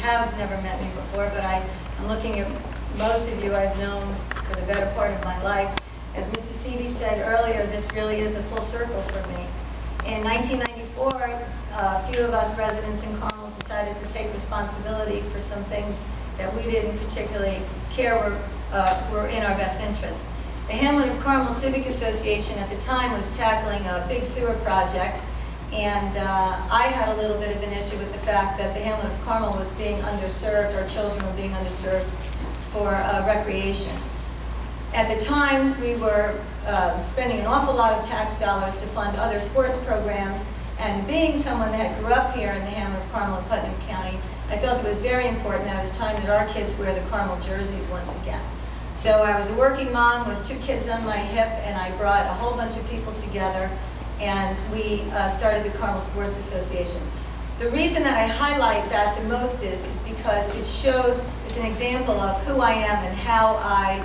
have never met me before, but I'm looking at most of you I've known for the better part of my life. As Mrs. Seavey said earlier, this really is a full circle for me. In 1994, a few of us residents in Carmel decided to take responsibility for some things that we didn't particularly care were in our best interest. The Hamlet of Carmel Civic Association at the time was tackling a big sewer project, and I had a little bit of an issue with the fact that the Hamlet of Carmel was being underserved, our children were being underserved for recreation. At the time, we were spending an awful lot of tax dollars to fund other sports programs, and being someone that grew up here in the Hamlet of Carmel in Putnam County, I felt it was very important that it was time that our kids wear the Carmel jerseys once again. So I was a working mom with 2 kids on my hip, and I brought a whole bunch of people together, and we started the Carmel Sports Association. The reason that I highlight that the most is because it shows, it's an example of who I am and how I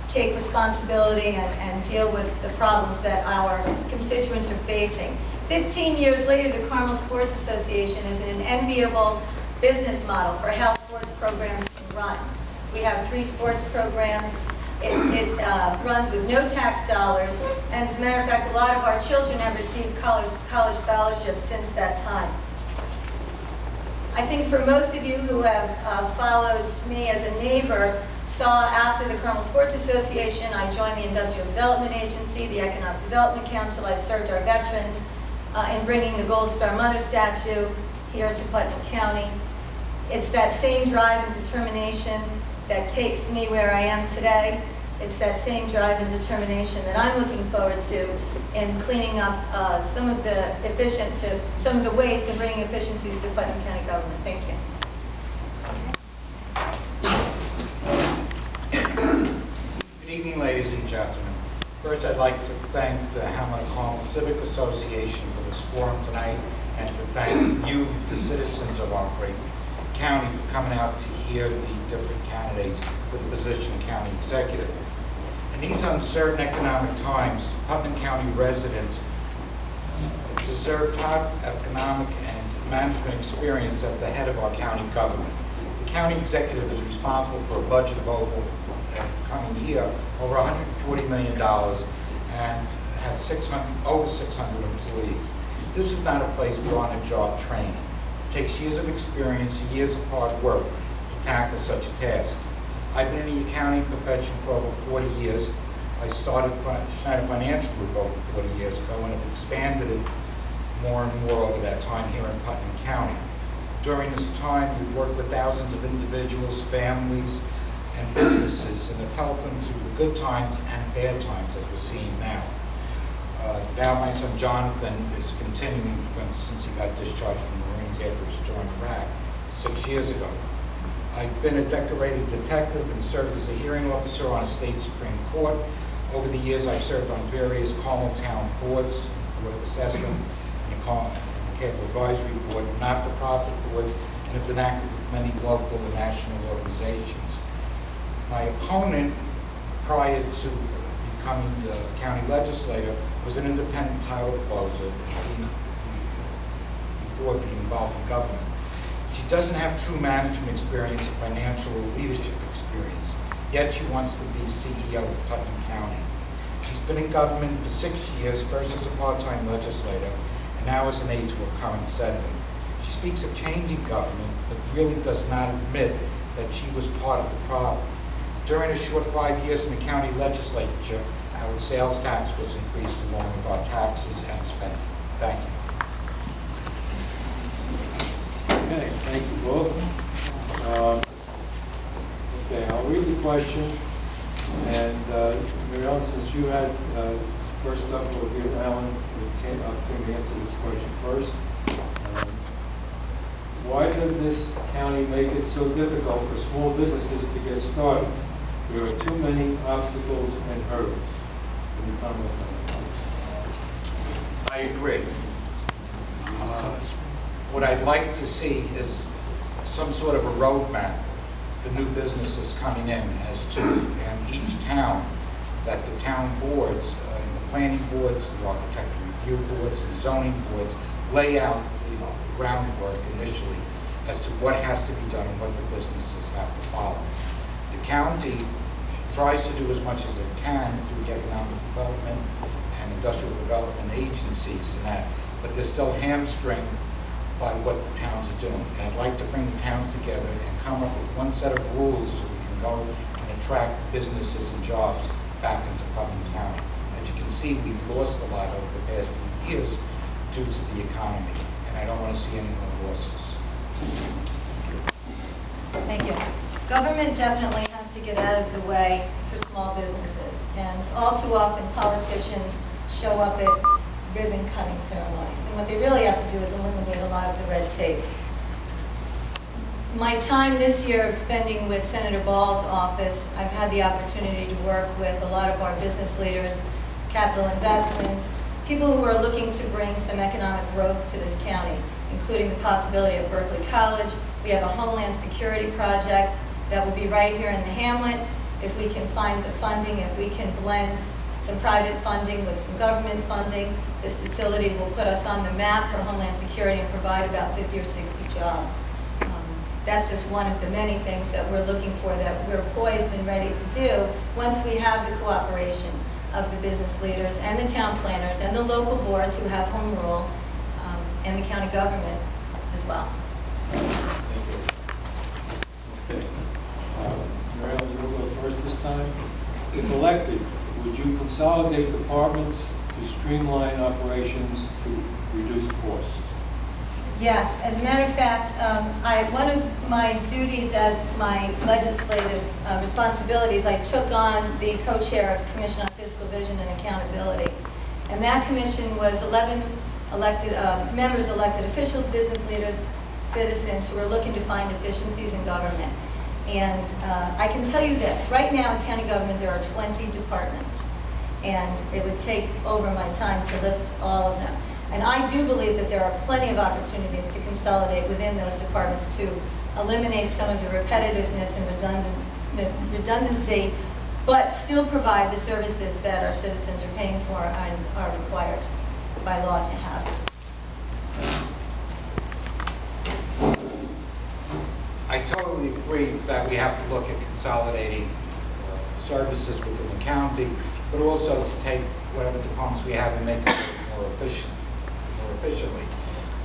take responsibility and deal with the problems that our constituents are facing. 15 years later, the Carmel Sports Association is an enviable business model for how sports programs can run. We have 3 sports programs. It runs with no tax dollars, and as a matter of fact, a lot of our children have received college scholarships since that time. I think for most of you who have followed me as a neighbor, saw after the Carmel Sports Association, I joined the Industrial Development Agency, the Economic Development Council. I've served our veterans in bringing the Gold Star Mother statue here to Putnam County. It's that same drive and determination that takes me where I am today. It's that same drive and determination that I'm looking forward to in cleaning up some of the ways to bring efficiencies to Putnam County government. Thank you. Good evening, ladies and gentlemen. First, I'd like to thank the Hamlet of Carmel Civic Association for this forum tonight, and to thank you, the citizens of our great county, for coming out to hear the different candidates for the position of county executive. In these uncertain economic times, Putnam County residents deserve top economic and management experience at the head of our county government. The county executive is responsible for a budget of coming year over $140 million and has over 600 employees. This is not a place for on-the-job training. It takes years of experience, years of hard work to tackle such a task. I've been in the accounting profession for over 40 years. I started Schneider Financial Group over 40 years ago and have expanded it more and more over that time here in Putnam County. During this time, we've worked with thousands of individuals, families, and businesses, and have helped them through the good times and bad times, as we're seeing now. Now my son Jonathan is continuing since he got discharged from the Marines after his joined Iraq 6 years ago. I've been a decorated detective and served as a hearing officer on a state Supreme Court. Over the years, I've served on various Carmel Town boards, Board of Assessment, and the Capital Advisory Board, not-for-profit boards, and have been active with many local and national organizations. My opponent, prior to becoming the county legislator, was an independent title closer before being involved in government. She doesn't have true management experience and financial leadership experience, yet she wants to be CEO of Putnam County. She's been in government for 6 years, first as a part-time legislator, and now as an aide to a current senator. She speaks of changing government, but really does not admit that she was part of the problem. During a short 5 years in the county legislature, our sales tax was increased along with our taxes and spending. Thank you. Okay, thank you both. Okay, I'll read the question, and MaryEllen, since you had first up, we'll give Alan the opportunity to answer this question first. Why does this county make it so difficult for small businesses to get started? There are too many obstacles and hurdles. Can you comment on that? I agree. What I'd like to see is some sort of a roadmap for new businesses coming in as to each town, that the town boards, the planning boards, the architectural review boards, and zoning boards lay out the groundwork initially as to what has to be done and what the businesses have to follow. The county tries to do as much as it can through the economic development and industrial development agencies and that, but they're still hamstringed by what the towns are doing. And I'd like to bring the towns together and come up with one set of rules so we can go and attract businesses and jobs back into Putnam County. As you can see, we've lost a lot over the past few years due to the economy, and I don't want to see any more losses. Thank you. Government definitely has to get out of the way for small businesses, and all too often politicians show up at ribbon-cutting ceremonies, and what they really have to do is eliminate a lot of the red tape. My time this year spending with Senator Ball's office, I've had the opportunity to work with a lot of our business leaders, capital investments, people who are looking to bring some economic growth to this county, including the possibility of Berkeley College. We have a Homeland Security project that will be right here in the hamlet. If we can find the funding, if we can blend some private funding with some government funding, this facility will put us on the map for Homeland Security and provide about 50 or 60 jobs. That's just one of the many things that we're looking for, that we're poised and ready to do once we have the cooperation of the business leaders and the town planners and the local boards who have home rule, and the county government as well. Thank you. Okay. MaryEllen, you'll go first this time. If elected, would you consolidate departments to streamline operations to reduce costs? Yes. As a matter of fact, one of my duties as my legislative responsibilities, I took on the co-chair of Commission on Fiscal Vision and Accountability. And that commission was 11 elected members, elected officials, business leaders, citizens who are looking to find efficiencies in government. And I can tell you this, right now in county government there are 20 departments, and it would take over my time to list all of them. And I do believe that there are plenty of opportunities to consolidate within those departments to eliminate some of the repetitiveness and redundancy, but still provide the services that our citizens are paying for and are required by law to have. I totally agree that we have to look at consolidating services within the county, but also to take whatever departments we have and make them more efficiently.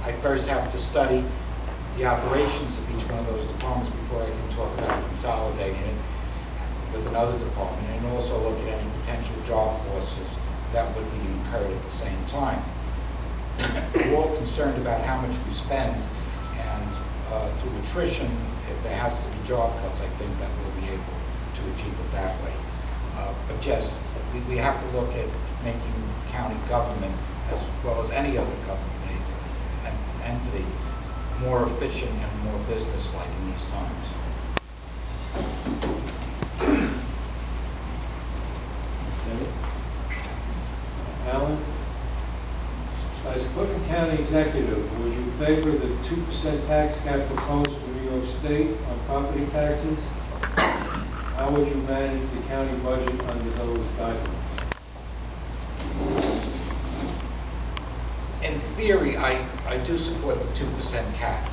I first have to study the operations of each one of those departments before I can talk about consolidating it with another department, and also look at any potential job losses that would be incurred at the same time. We're all concerned about how much we spend, and through attrition, if there has to be job cuts, I think that we'll be able to achieve it that way. But yes, we have to look at making county government, as well as any other government entity, more efficient and more business-like in these times. Okay. Alan, as Putnam County Executive, would you favor the 2% tax cap proposed for New York State on property taxes? How would you manage the county budget under those guidelines? In theory, I do support the 2% cap.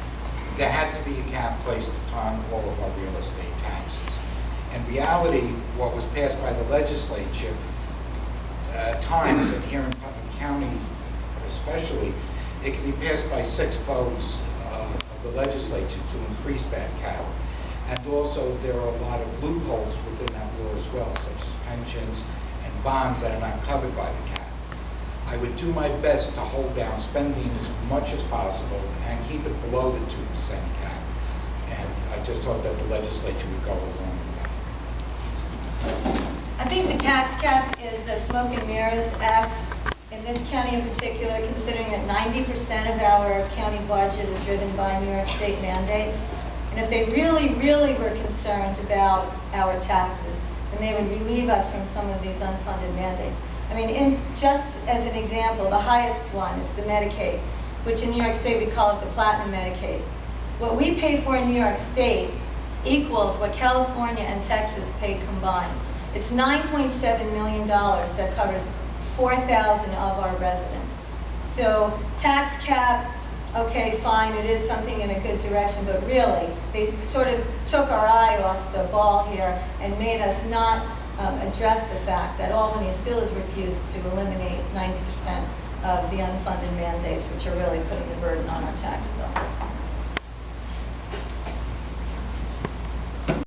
There had to be a cap placed upon all of our real estate taxes. In reality, what was passed by the legislature, at times, and here in Putnam County especially, it can be passed by 6 votes of the legislature to increase that cap. And also, there are a lot of loopholes within that law as well, such as pensions and bonds that are not covered by the cap. I would do my best to hold down spending as much as possible and keep it below the 2% cap. And I just hope that the legislature would go along with that. I think the tax cap is a smoke and mirrors act in this county in particular, considering that 90% of our county budget is driven by New York State mandates. And if they really, really were concerned about our taxes, then they would relieve us from some of these unfunded mandates. I mean, just as an example, the highest one is the Medicaid, which in New York State we call it the Platinum Medicaid. What we pay for in New York State equals what California and Texas pay combined. It's $9.7 million that covers 4,000 of our residents. So tax cap okay, fine, it is something in a good direction, but really, they sort of took our eye off the ball here and made us not address the fact that Albany still has refused to eliminate 90% of the unfunded mandates, which are really putting the burden on our tax bill.